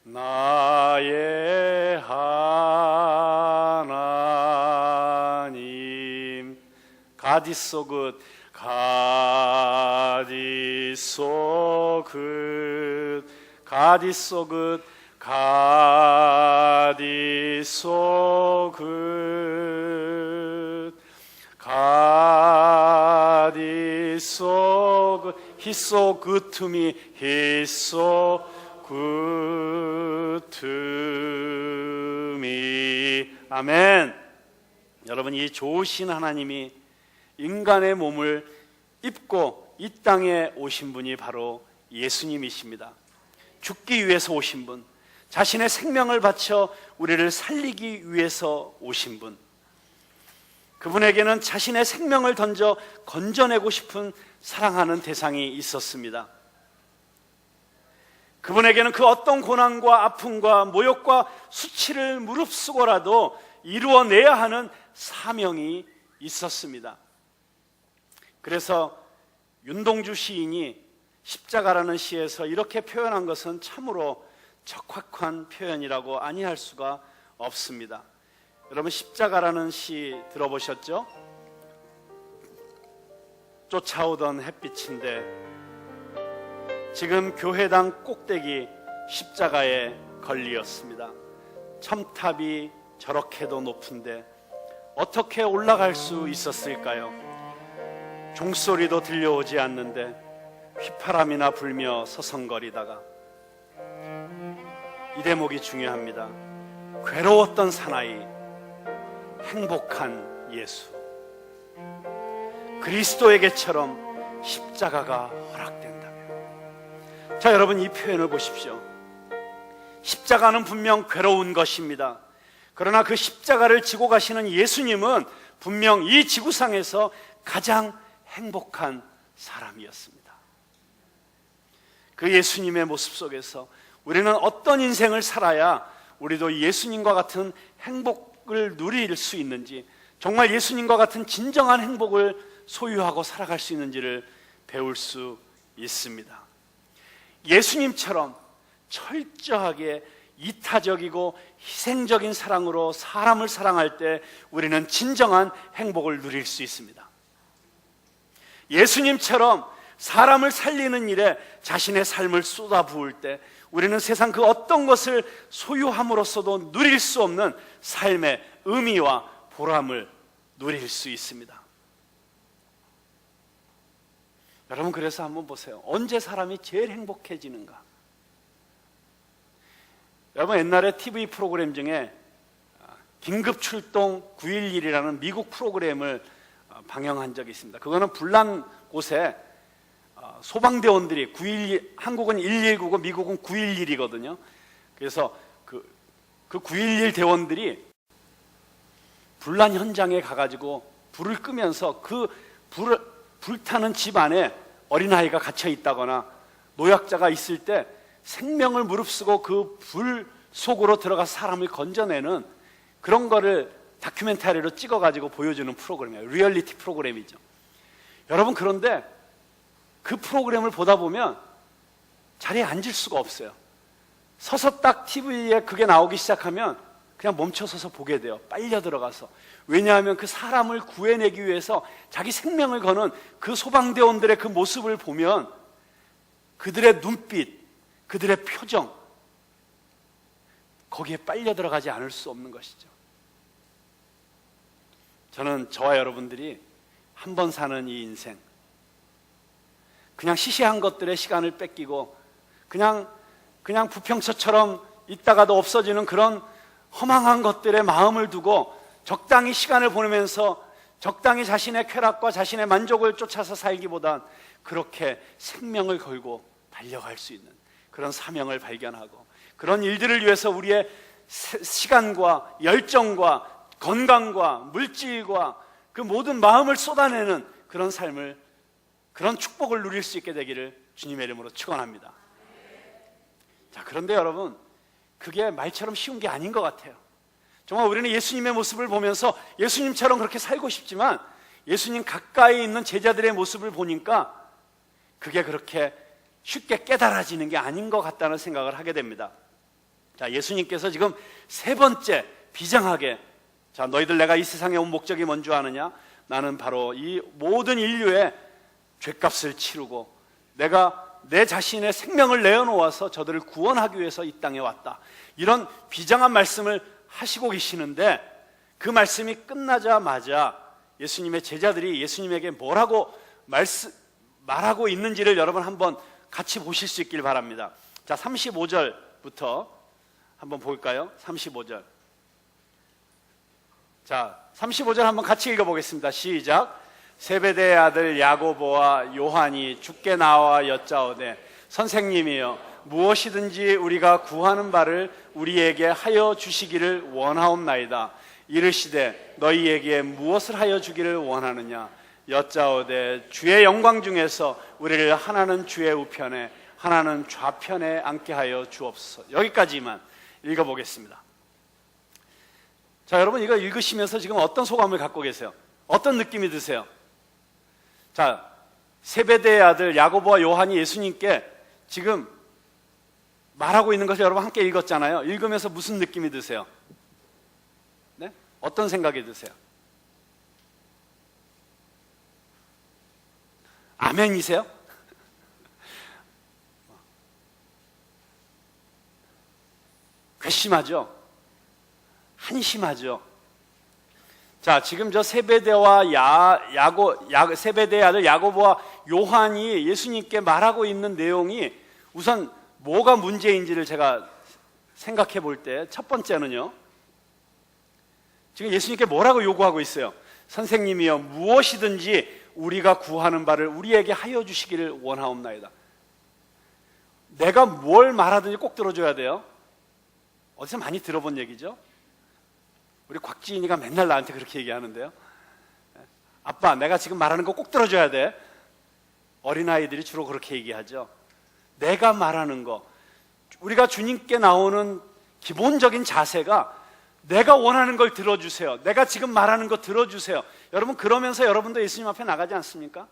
[SPEAKER 1] 나의 하나님. God is so good. God is so good. God is so good. God is so good. God is so good. He's so good to me. He's so good to me. 아멘. 여러분, 이 좋으신 하나님이 인간의 몸을 입고 이 땅에 오신 분이 바로 예수님이십니다. 죽기 위해서 오신 분, 자신의 생명을 바쳐 우리를 살리기 위해서 오신 분, 그분에게는 자신의 생명을 던져 건져내고 싶은 사랑하는 대상이 있었습니다. 그분에게는 그 어떤 고난과 아픔과 모욕과 수치를 무릅쓰고라도 이루어내야 하는 사명이 있었습니다. 그래서 윤동주 시인이 십자가라는 시에서 이렇게 표현한 것은 참으로 적확한 표현이라고 아니할 수가 없습니다. 여러분, 십자가라는 시 들어보셨죠? 쫓아오던 햇빛인데 지금 교회당 꼭대기 십자가에 걸리었습니다. 첨탑이 저렇게도 높은데 어떻게 올라갈 수 있었을까요? 종소리도 들려오지 않는데 휘파람이나 불며 서성거리다가, 이 대목이 중요합니다. 괴로웠던 사나이, 행복한 예수. 그리스도에게처럼 십자가가 허락된다면. 자, 여러분, 이 표현을 보십시오. 십자가는 분명 괴로운 것입니다. 그러나 그 십자가를 지고 가시는 예수님은 분명 이 지구상에서 가장 행복한 사람이었습니다. 그 예수님의 모습 속에서 우리는 어떤 인생을 살아야 우리도 예수님과 같은 행복을 누릴 수 있는지, 정말 예수님과 같은 진정한 행복을 소유하고 살아갈 수 있는지를 배울 수 있습니다. 예수님처럼 철저하게 이타적이고 희생적인 사랑으로 사람을 사랑할 때 우리는 진정한 행복을 누릴 수 있습니다. 예수님처럼 사람을 살리는 일에 자신의 삶을 쏟아부을 때 우리는 세상 그 어떤 것을 소유함으로써도 누릴 수 없는 삶의 의미와 보람을 누릴 수 있습니다. 여러분, 그래서 한번 보세요. 언제 사람이 제일 행복해지는가? 여러분, 옛날에 TV 프로그램 중에 긴급출동 911이라는 미국 프로그램을 방영한 적이 있습니다. 그거는 불난 곳에 소방대원들이 911, 한국은 119고 미국은 911이거든요. 그래서 그 911 대원들이 불난 현장에 가가지고 불을 끄면서 그 불타는 집 안에 어린아이가 갇혀 있다거나 노약자가 있을 때 생명을 무릅쓰고 그 불 속으로 들어가서 사람을 건져내는 그런 거를 다큐멘터리로 찍어가지고 보여주는 프로그램이에요. 리얼리티 프로그램이죠. 여러분, 그런데 그 프로그램을 보다 보면 자리에 앉을 수가 없어요. 서서 딱 TV에 그게 나오기 시작하면 그냥 멈춰서서 보게 돼요. 빨려 들어가서. 왜냐하면 그 사람을 구해내기 위해서 자기 생명을 거는 그 소방대원들의 그 모습을 보면 그들의 눈빛, 그들의 표정, 거기에 빨려 들어가지 않을 수 없는 것이죠. 저는 저와 여러분들이 한 번 사는 이 인생, 그냥 시시한 것들에 시간을 뺏기고 그냥 부평처처럼 있다가도 없어지는 그런 허망한 것들에 마음을 두고 적당히 시간을 보내면서 적당히 자신의 쾌락과 자신의 만족을 쫓아서 살기보단 그렇게 생명을 걸고 달려갈 수 있는 그런 사명을 발견하고 그런 일들을 위해서 우리의 시간과 열정과 건강과 물질과 그 모든 마음을 쏟아내는 그런 삶을, 그런 축복을 누릴 수 있게 되기를 주님의 이름으로 축원합니다. 자, 그런데 여러분, 그게 말처럼 쉬운 게 아닌 것 같아요. 정말 우리는 예수님의 모습을 보면서 예수님처럼 그렇게 살고 싶지만 예수님 가까이 있는 제자들의 모습을 보니까 그게 그렇게 쉽게 깨달아지는 게 아닌 것 같다는 생각을 하게 됩니다. 자, 예수님께서 지금 세 번째 비장하게, 자, 너희들 내가 이 세상에 온 목적이 뭔지 아느냐? 나는 바로 이 모든 인류의 죗값을 치르고 내가 내 자신의 생명을 내어놓아서 저들을 구원하기 위해서 이 땅에 왔다. 이런 비장한 말씀을 하시고 계시는데 그 말씀이 끝나자마자 예수님의 제자들이 예수님에게 뭐라고 말하고 있는지를 여러분 한번 같이 보실 수 있길 바랍니다. 자, 35절부터 한번 볼까요? 35절. 자, 35절 한번 같이 읽어보겠습니다. 시작. 세베대의 아들 야고보와 요한이 주께 나와 여짜오되 선생님이여 무엇이든지 우리가 구하는 바를 우리에게 하여 주시기를 원하옵나이다. 이르시되 너희에게 무엇을 하여 주기를 원하느냐? 여짜오되 주의 영광 중에서 우리를 하나는 주의 우편에 하나는 좌편에 앉게 하여 주옵소서. 여기까지만 읽어보겠습니다. 자, 여러분, 이거 읽으시면서 지금 어떤 소감을 갖고 계세요? 어떤 느낌이 드세요? 자, 세베대의 아들 야고보와 요한이 예수님께 지금 말하고 있는 것을 여러분 함께 읽었잖아요. 읽으면서 무슨 느낌이 드세요? 네? 어떤 생각이 드세요? 아멘이세요? 괘씸하죠? 한심하죠? 자, 지금 저 세베대와 세베대의 아들 야고보와 요한이 예수님께 말하고 있는 내용이 우선 뭐가 문제인지를 제가 생각해 볼 때 첫 번째는요, 지금 예수님께 뭐라고 요구하고 있어요? 선생님이여 무엇이든지 우리가 구하는 바를 우리에게 하여 주시기를 원하옵나이다. 내가 뭘 말하든지 꼭 들어줘야 돼요. 어디서 많이 들어본 얘기죠? 우리 곽지인이가 맨날 나한테 그렇게 얘기하는데요. 아빠, 내가 지금 말하는 거 꼭 들어줘야 돼. 어린아이들이 주로 그렇게 얘기하죠. 내가 말하는 거, 우리가 주님께 나오는 기본적인 자세가 내가 원하는 걸 들어주세요. 내가 지금 말하는 거 들어주세요. 여러분, 그러면서 여러분도 예수님 앞에 나가지 않습니까?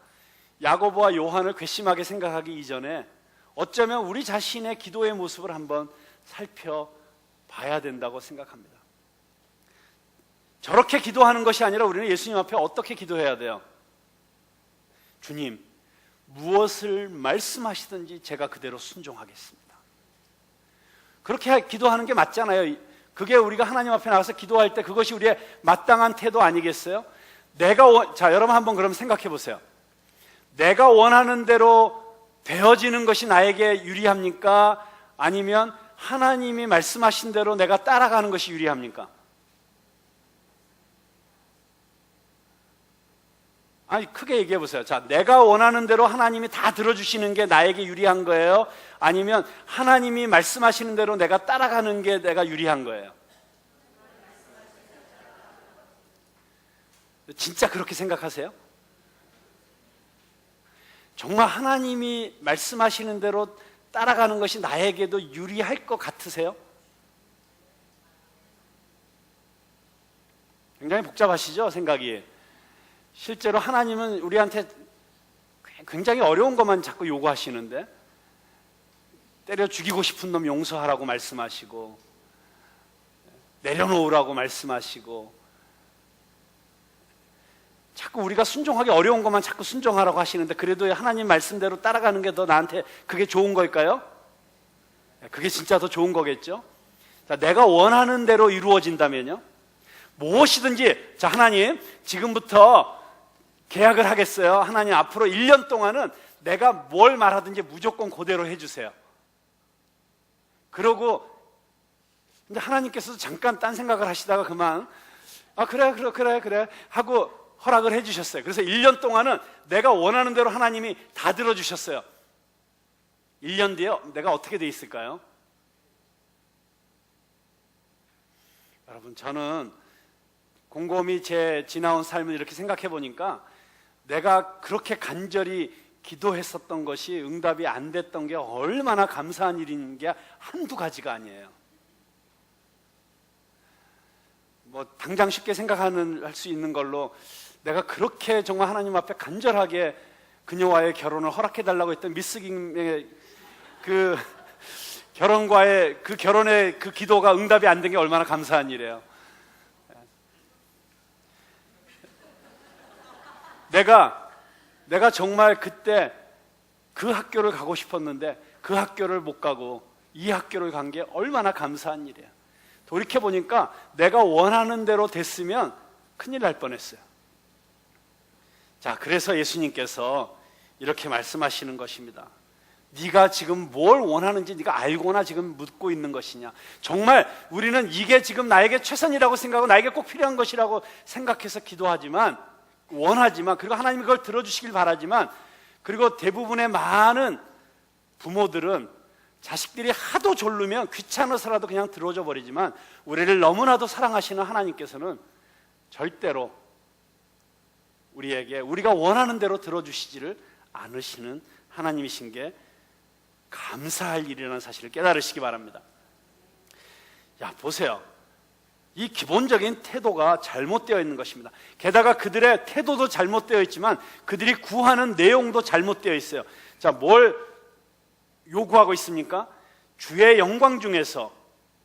[SPEAKER 1] 야고보와 요한을 괘씸하게 생각하기 이전에 어쩌면 우리 자신의 기도의 모습을 한번 살펴봐야 된다고 생각합니다. 저렇게 기도하는 것이 아니라 우리는 예수님 앞에 어떻게 기도해야 돼요? 주님, 무엇을 말씀하시든지 제가 그대로 순종하겠습니다. 그렇게 기도하는 게 맞잖아요. 그게 우리가 하나님 앞에 나가서 기도할 때 그것이 우리의 마땅한 태도 아니겠어요? 자, 여러분 한번 그럼 생각해 보세요. 내가 원하는 대로 되어지는 것이 나에게 유리합니까? 아니면 하나님이 말씀하신 대로 내가 따라가는 것이 유리합니까? 아니, 크게 얘기해 보세요. 자, 내가 원하는 대로 하나님이 다 들어주시는 게 나에게 유리한 거예요? 아니면 하나님이 말씀하시는 대로 내가 따라가는 게 내가 유리한 거예요? 진짜 그렇게 생각하세요? 정말 하나님이 말씀하시는 대로 따라가는 것이 나에게도 유리할 것 같으세요? 굉장히 복잡하시죠, 생각이? 실제로 하나님은 우리한테 굉장히 어려운 것만 자꾸 요구하시는데, 때려 죽이고 싶은 놈 용서하라고 말씀하시고, 내려놓으라고 말씀하시고, 자꾸 우리가 순종하기 어려운 것만 자꾸 순종하라고 하시는데, 그래도 하나님 말씀대로 따라가는 게 더 나한테 그게 좋은 걸까요? 그게 진짜 더 좋은 거겠죠? 자, 내가 원하는 대로 이루어진다면요, 무엇이든지, 자, 하나님 지금부터 계약을 하겠어요. 하나님 앞으로 1년 동안은 내가 뭘 말하든지 무조건 그대로 해주세요. 그러고 근데 하나님께서도 잠깐 딴 생각을 하시다가 그만 그래 하고 허락을 해주셨어요. 그래서 1년 동안은 내가 원하는 대로 하나님이 다 들어주셨어요. 1년 뒤에 내가 어떻게 돼 있을까요? 여러분, 저는 곰곰이 제 지나온 삶을 이렇게 생각해 보니까 내가 그렇게 간절히 기도했었던 것이 응답이 안 됐던 게 얼마나 감사한 일인 게 한두 가지가 아니에요. 뭐 당장 쉽게 할 수 있는 걸로, 내가 그렇게 정말 하나님 앞에 간절하게 그녀와의 결혼을 허락해 달라고 했던 미스 김의 그 결혼과의 그 결혼의 그 기도가 응답이 안 된 게 얼마나 감사한 일이에요. 내가 정말 그때 그 학교를 가고 싶었는데 그 학교를 못 가고 이 학교를 간 게 얼마나 감사한 일이에요. 돌이켜보니까 내가 원하는 대로 됐으면 큰일 날 뻔했어요. 자, 그래서 예수님께서 이렇게 말씀하시는 것입니다. 네가 지금 뭘 원하는지 네가 알고나 지금 묻고 있는 것이냐. 정말 우리는 이게 지금 나에게 최선이라고 생각하고 나에게 꼭 필요한 것이라고 생각해서 기도하지만, 원하지만, 그리고 하나님이 그걸 들어주시길 바라지만, 그리고 대부분의 많은 부모들은 자식들이 하도 졸르면 귀찮아서라도 그냥 들어줘 버리지만, 우리를 너무나도 사랑하시는 하나님께서는 절대로 우리에게 우리가 원하는 대로 들어주시지를 않으시는 하나님이신 게 감사할 일이라는 사실을 깨달으시기 바랍니다. 야, 보세요. 이 기본적인 태도가 잘못되어 있는 것입니다. 게다가 그들의 태도도 잘못되어 있지만 그들이 구하는 내용도 잘못되어 있어요. 자, 뭘 요구하고 있습니까? 주의 영광 중에서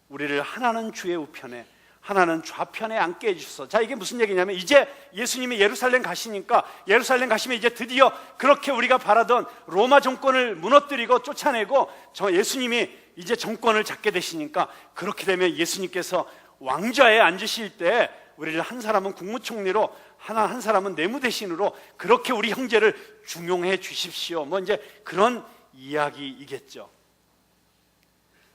[SPEAKER 1] 우리를 하나는 주의 우편에, 하나는 좌편에 앉게 해주셔서. 자, 이게 무슨 얘기냐면, 이제 예수님이 예루살렘 가시니까, 예루살렘 가시면 이제 드디어 그렇게 우리가 바라던 로마 정권을 무너뜨리고 쫓아내고 저 예수님이 이제 정권을 잡게 되시니까, 그렇게 되면 예수님께서 왕좌에 앉으실 때 우리를 한 사람은 국무총리로, 한 사람은 내무대신으로 그렇게 우리 형제를 중용해 주십시오. 뭐 이제 그런 이야기이겠죠.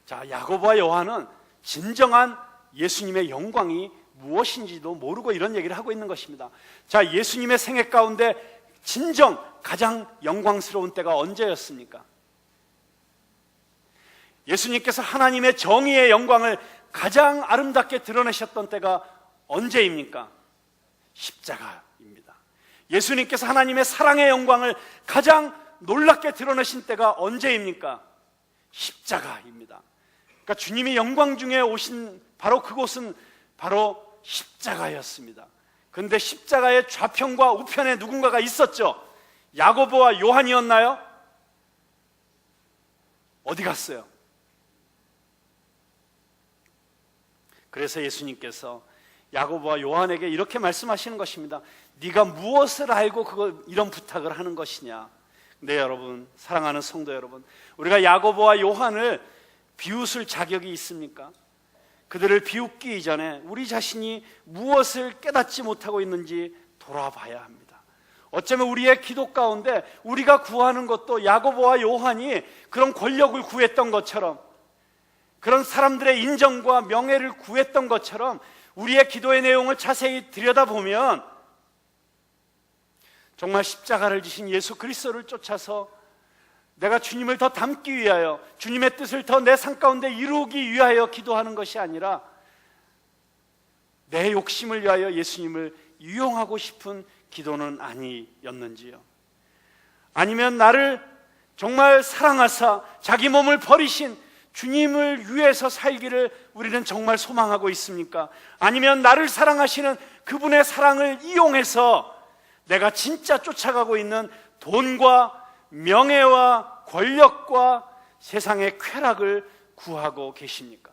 [SPEAKER 1] 자, 야고보와 요한은 진정한 예수님의 영광이 무엇인지도 모르고 이런 얘기를 하고 있는 것입니다. 자, 예수님의 생애 가운데 진정 가장 영광스러운 때가 언제였습니까? 예수님께서 하나님의 정의의 영광을 가장 아름답게 드러내셨던 때가 언제입니까? 십자가입니다. 예수님께서 하나님의 사랑의 영광을 가장 놀랍게 드러내신 때가 언제입니까? 십자가입니다. 그러니까 주님이 영광 중에 오신 바로 그곳은 바로 십자가였습니다. 그런데 십자가의 좌편과 우편에 누군가가 있었죠. 야고보와 요한이었나요? 어디 갔어요? 그래서 예수님께서 야고보와 요한에게 이렇게 말씀하시는 것입니다. 네가 무엇을 알고 이런 부탁을 하는 것이냐. 네, 여러분, 사랑하는 성도 여러분, 우리가 야고보와 요한을 비웃을 자격이 있습니까? 그들을 비웃기 이전에 우리 자신이 무엇을 깨닫지 못하고 있는지 돌아봐야 합니다. 어쩌면 우리의 기도 가운데 우리가 구하는 것도 야고보와 요한이 그런 권력을 구했던 것처럼, 그런 사람들의 인정과 명예를 구했던 것처럼 우리의 기도의 내용을 자세히 들여다보면 정말 십자가를 지신 예수 그리스도를 쫓아서 내가 주님을 더 닮기 위하여, 주님의 뜻을 더 내 삶 가운데 이루기 위하여 기도하는 것이 아니라 내 욕심을 위하여 예수님을 이용하고 싶은 기도는 아니었는지요? 아니면 나를 정말 사랑하사 자기 몸을 버리신 주님을 위해서 살기를 우리는 정말 소망하고 있습니까? 아니면 나를 사랑하시는 그분의 사랑을 이용해서 내가 진짜 쫓아가고 있는 돈과 명예와 권력과 세상의 쾌락을 구하고 계십니까?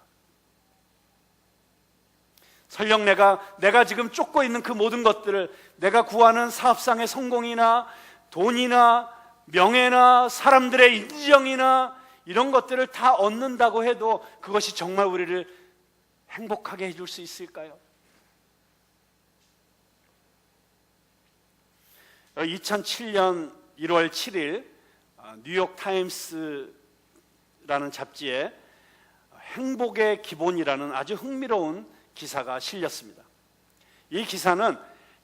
[SPEAKER 1] 설령 내가 지금 쫓고 있는 그 모든 것들을, 내가 구하는 사업상의 성공이나 돈이나 명예나 사람들의 인정이나 이런 것들을 다 얻는다고 해도 그것이 정말 우리를 행복하게 해줄 수 있을까요? 2007년 1월 7일 뉴욕 타임스라는 잡지에 행복의 기본이라는 아주 흥미로운 기사가 실렸습니다. 이 기사는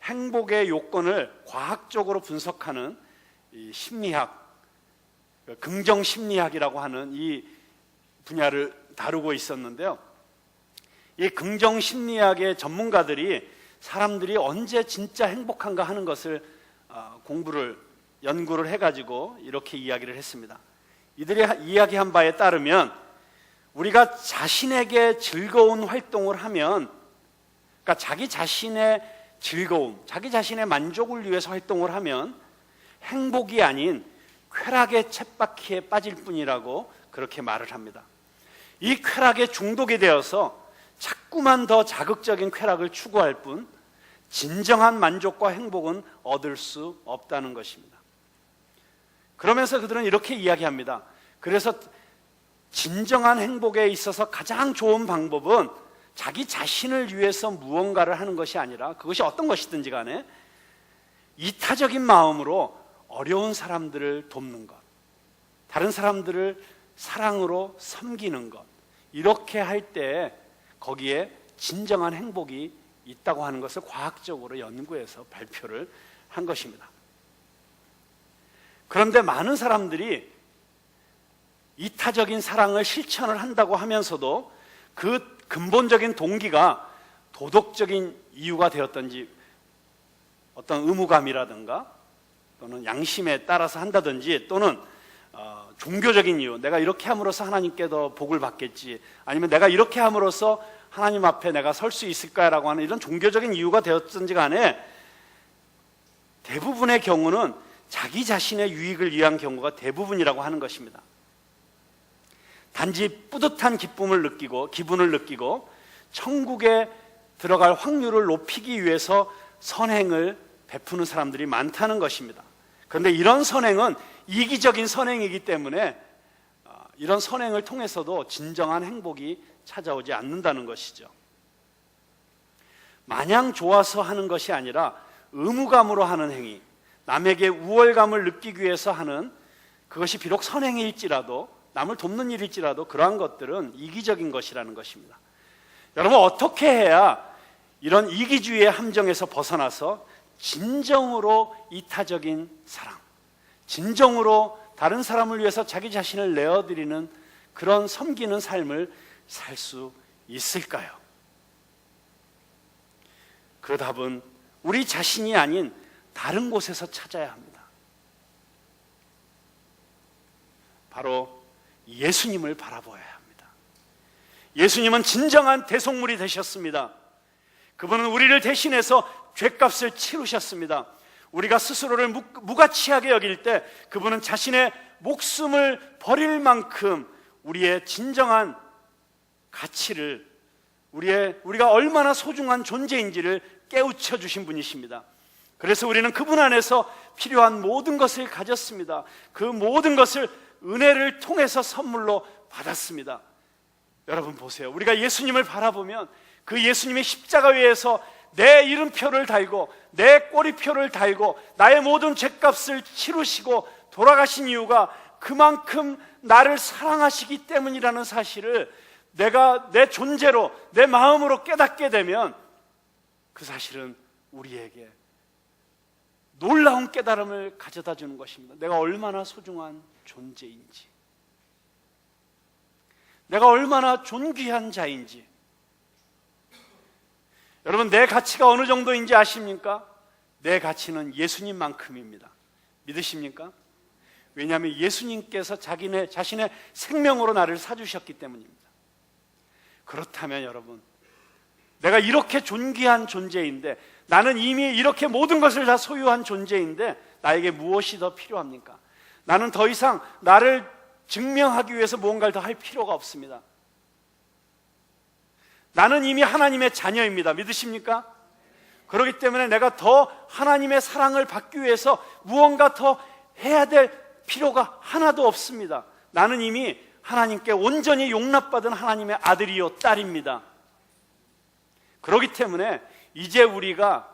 [SPEAKER 1] 행복의 요건을 과학적으로 분석하는 이 심리학, 긍정 심리학이라고 하는 이 분야를 다루고 있었는데요. 이 긍정 심리학의 전문가들이 사람들이 언제 진짜 행복한가 하는 것을 연구를 해가지고 이렇게 이야기를 했습니다. 이들이 이야기한 바에 따르면 우리가 자신에게 즐거운 활동을 하면, 그러니까 자기 자신의 즐거움, 자기 자신의 만족을 위해서 활동을 하면 행복이 아닌 쾌락의 쳇바퀴에 빠질 뿐이라고 그렇게 말을 합니다. 이 쾌락에 중독이 되어서 자꾸만 더 자극적인 쾌락을 추구할 뿐 진정한 만족과 행복은 얻을 수 없다는 것입니다. 그러면서 그들은 이렇게 이야기합니다. 그래서 진정한 행복에 있어서 가장 좋은 방법은 자기 자신을 위해서 무언가를 하는 것이 아니라, 그것이 어떤 것이든지 간에 이타적인 마음으로 어려운 사람들을 돕는 것, 다른 사람들을 사랑으로 섬기는 것, 이렇게 할 때 거기에 진정한 행복이 있다고 하는 것을 과학적으로 연구해서 발표를 한 것입니다. 그런데 많은 사람들이 이타적인 사랑을 실천을 한다고 하면서도 그 근본적인 동기가 도덕적인 이유가 되었던지, 어떤 의무감이라든가 또는 양심에 따라서 한다든지, 또는 종교적인 이유, 내가 이렇게 함으로써 하나님께 더 복을 받겠지, 아니면 내가 이렇게 함으로써 하나님 앞에 내가 설 수 있을까라고 하는 이런 종교적인 이유가 되었든지 간에 대부분의 경우는 자기 자신의 유익을 위한 경우가 대부분이라고 하는 것입니다. 단지 뿌듯한 기분을 느끼고 천국에 들어갈 확률을 높이기 위해서 선행을 베푸는 사람들이 많다는 것입니다. 그런데 이런 선행은 이기적인 선행이기 때문에 이런 선행을 통해서도 진정한 행복이 찾아오지 않는다는 것이죠. 마냥 좋아서 하는 것이 아니라 의무감으로 하는 행위, 남에게 우월감을 느끼기 위해서 하는, 그것이 비록 선행일지라도, 남을 돕는 일일지라도 그러한 것들은 이기적인 것이라는 것입니다. 여러분, 어떻게 해야 이런 이기주의의 함정에서 벗어나서 진정으로 이타적인 사랑, 진정으로 다른 사람을 위해서 자기 자신을 내어드리는 그런 섬기는 삶을 살 수 있을까요? 그 답은 우리 자신이 아닌 다른 곳에서 찾아야 합니다. 바로 예수님을 바라보아야 합니다. 예수님은 진정한 대속물이 되셨습니다. 그분은 우리를 대신해서 죗값을 치르셨습니다. 우리가 스스로를 무가치하게 여길 때 그분은 자신의 목숨을 버릴 만큼 우리의 진정한 가치를, 우리가 얼마나 소중한 존재인지를 깨우쳐 주신 분이십니다. 그래서 우리는 그분 안에서 필요한 모든 것을 가졌습니다. 그 모든 것을 은혜를 통해서 선물로 받았습니다. 여러분 보세요. 우리가 예수님을 바라보면 그 예수님의 십자가 위에서 내 이름표를 달고 내 꼬리표를 달고 나의 모든 죄값을 치르시고 돌아가신 이유가 그만큼 나를 사랑하시기 때문이라는 사실을 내가 내 존재로, 내 마음으로 깨닫게 되면 그 사실은 우리에게 놀라운 깨달음을 가져다 주는 것입니다. 내가 얼마나 소중한 존재인지, 내가 얼마나 존귀한 자인지. 여러분, 내 가치가 어느 정도인지 아십니까? 내 가치는 예수님만큼입니다. 믿으십니까? 왜냐하면 예수님께서 자신의 생명으로 나를 사주셨기 때문입니다. 그렇다면 여러분, 내가 이렇게 존귀한 존재인데, 나는 이미 이렇게 모든 것을 다 소유한 존재인데 나에게 무엇이 더 필요합니까? 나는 더 이상 나를 증명하기 위해서 무언가를 더 할 필요가 없습니다. 나는 이미 하나님의 자녀입니다. 믿으십니까? 그렇기 때문에 내가 더 하나님의 사랑을 받기 위해서 무언가 더 해야 될 필요가 하나도 없습니다. 나는 이미 하나님께 온전히 용납받은 하나님의 아들이요 딸입니다. 그렇기 때문에 이제 우리가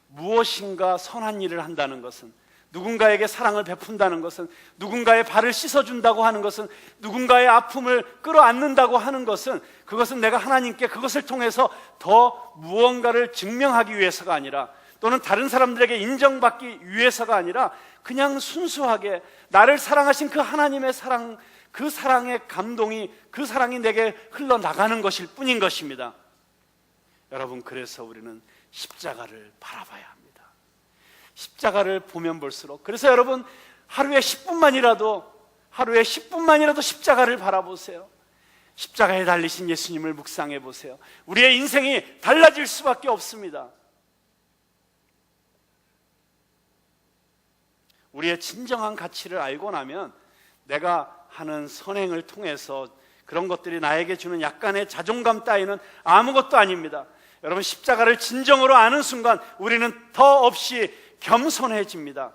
[SPEAKER 1] 무엇인가 선한 일을 한다는 것은, 누군가에게 사랑을 베푼다는 것은, 누군가의 발을 씻어준다고 하는 것은, 누군가의 아픔을 끌어안는다고 하는 것은, 그것은 내가 하나님께 그것을 통해서 더 무언가를 증명하기 위해서가 아니라, 또는 다른 사람들에게 인정받기 위해서가 아니라 그냥 순수하게 나를 사랑하신 그 하나님의 사랑, 그 사랑의 감동이, 그 사랑이 내게 흘러나가는 것일 뿐인 것입니다. 여러분, 그래서 우리는 십자가를 바라봐야 합니다. 십자가를 보면 볼수록, 그래서 여러분 하루에 10분만이라도 십자가를 바라보세요. 십자가에 달리신 예수님을 묵상해 보세요. 우리의 인생이 달라질 수밖에 없습니다. 우리의 진정한 가치를 알고 나면 내가 하는 선행을 통해서 그런 것들이 나에게 주는 약간의 자존감 따위는 아무것도 아닙니다. 여러분, 십자가를 진정으로 아는 순간 우리는 더없이 겸손해집니다.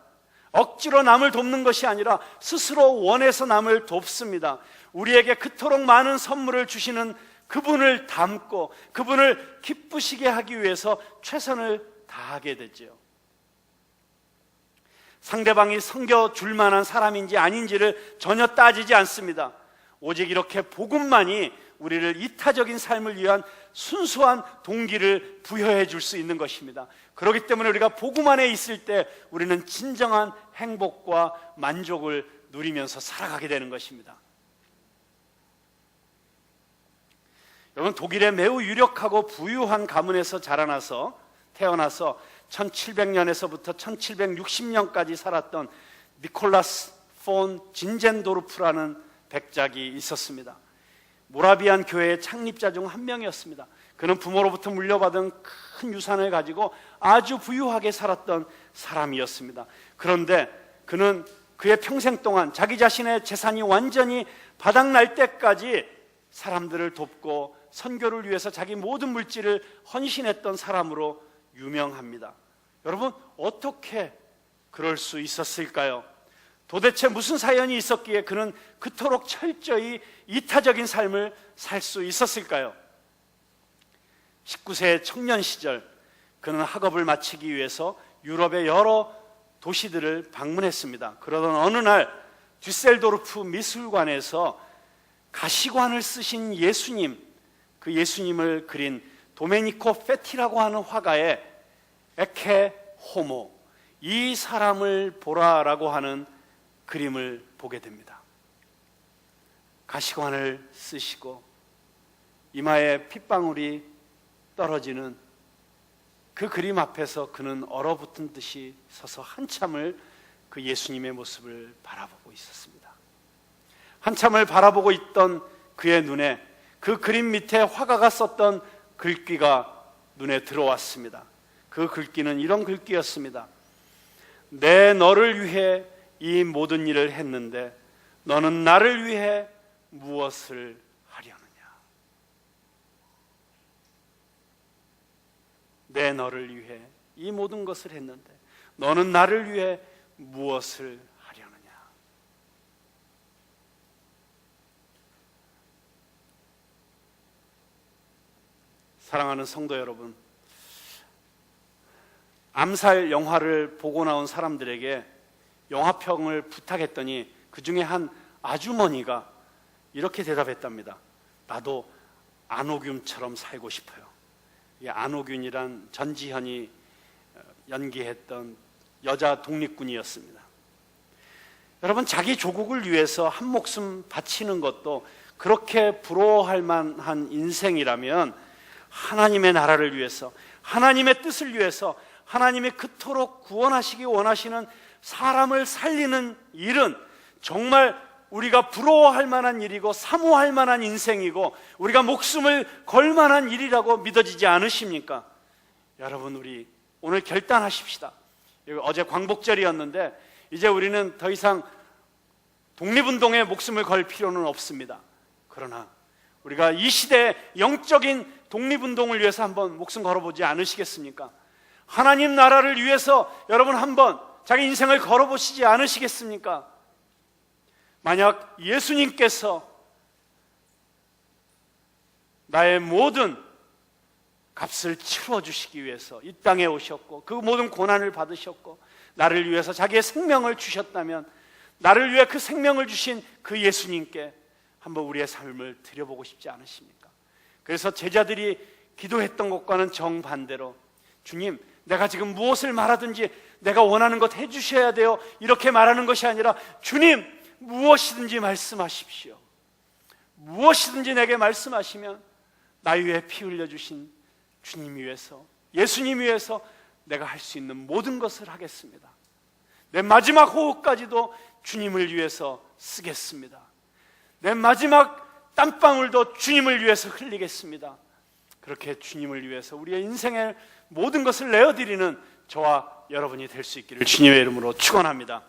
[SPEAKER 1] 억지로 남을 돕는 것이 아니라 스스로 원해서 남을 돕습니다. 우리에게 그토록 많은 선물을 주시는 그분을 닮고 그분을 기쁘시게 하기 위해서 최선을 다하게 되죠. 상대방이 섬겨줄 만한 사람인지 아닌지를 전혀 따지지 않습니다. 오직 이렇게 복음만이 우리를 이타적인 삶을 위한 순수한 동기를 부여해 줄 수 있는 것입니다. 그렇기 때문에 우리가 복음 안에 있을 때 우리는 진정한 행복과 만족을 누리면서 살아가게 되는 것입니다. 여러분, 독일의 매우 유력하고 부유한 가문에서 태어나서 1700년에서부터 1760년까지 살았던 니콜라스 폰 진젠도르프라는 백작이 있었습니다. 모라비안 교회의 창립자 중 한 명이었습니다. 그는 부모로부터 물려받은 큰 유산을 가지고 아주 부유하게 살았던 사람이었습니다. 그런데 그는 그의 평생 동안 자기 자신의 재산이 완전히 바닥날 때까지 사람들을 돕고 선교를 위해서 자기 모든 물질을 헌신했던 사람으로 유명합니다. 여러분, 어떻게 그럴 수 있었을까요? 도대체 무슨 사연이 있었기에 그는 그토록 철저히 이타적인 삶을 살 수 있었을까요? 19세의 청년 시절, 그는 학업을 마치기 위해서 유럽의 여러 도시들을 방문했습니다. 그러던 어느 날 düsseldorf 미술관에서 가시관을 쓰신 예수님, 그 예수님을 그린 도메니코 페티라고 하는 화가의 에케 호모, 이 사람을 보라라고 하는 그림을 보게 됩니다. 가시관을 쓰시고 이마에 핏방울이 떨어지는 그 그림 앞에서 그는 얼어붙은 듯이 서서 한참을 그 예수님의 모습을 바라보고 있었습니다. 한참을 바라보고 있던 그의 눈에 그 그림 밑에 화가가 썼던 글귀가 눈에 들어왔습니다. 그 글귀는 이런 글귀였습니다. 내 너를 위해 이 모든 일을 했는데 너는 나를 위해 무엇을 하려느냐. 내 너를 위해 이 모든 것을 했는데 너는 나를 위해 무엇을 하려느냐. 사랑하는 성도 여러분, 암살 영화를 보고 나온 사람들에게 영화평을 부탁했더니 그 중에 한 아주머니가 이렇게 대답했답니다. 나도 안호균처럼 살고 싶어요. 이 안호균이란 전지현이 연기했던 여자 독립군이었습니다. 여러분, 자기 조국을 위해서 한 목숨 바치는 것도 그렇게 부러워할 만한 인생이라면 하나님의 나라를 위해서, 하나님의 뜻을 위해서 하나님이 그토록 구원하시기 원하시는 사람을 살리는 일은 정말 우리가 부러워할 만한 일이고 사모할 만한 인생이고 우리가 목숨을 걸 만한 일이라고 믿어지지 않으십니까? 여러분, 우리 오늘 결단하십시다. 어제 광복절이었는데 이제 우리는 더 이상 독립운동에 목숨을 걸 필요는 없습니다. 그러나 우리가 이 시대의 영적인 독립운동을 위해서 한번 목숨 걸어보지 않으시겠습니까? 하나님 나라를 위해서 여러분 한번 자기 인생을 걸어보시지 않으시겠습니까? 만약 예수님께서 나의 모든 값을 치러주시기 위해서 이 땅에 오셨고 그 모든 고난을 받으셨고 나를 위해서 자기의 생명을 주셨다면 나를 위해 그 생명을 주신 그 예수님께 한번 우리의 삶을 드려보고 싶지 않으십니까? 그래서 제자들이 기도했던 것과는 정반대로 주님, 내가 지금 무엇을 말하든지 내가 원하는 것 해주셔야 돼요, 이렇게 말하는 것이 아니라 주님, 무엇이든지 말씀하십시오. 무엇이든지 내게 말씀하시면 나 위해 피 흘려주신 주님 위해서, 예수님 위해서 내가 할 수 있는 모든 것을 하겠습니다. 내 마지막 호흡까지도 주님을 위해서 쓰겠습니다. 내 마지막 땀방울도 주님을 위해서 흘리겠습니다. 그렇게 주님을 위해서 우리의 인생의 모든 것을 내어드리는 저와 여러분이 될 수 있기를 주님의 이름으로 축원합니다.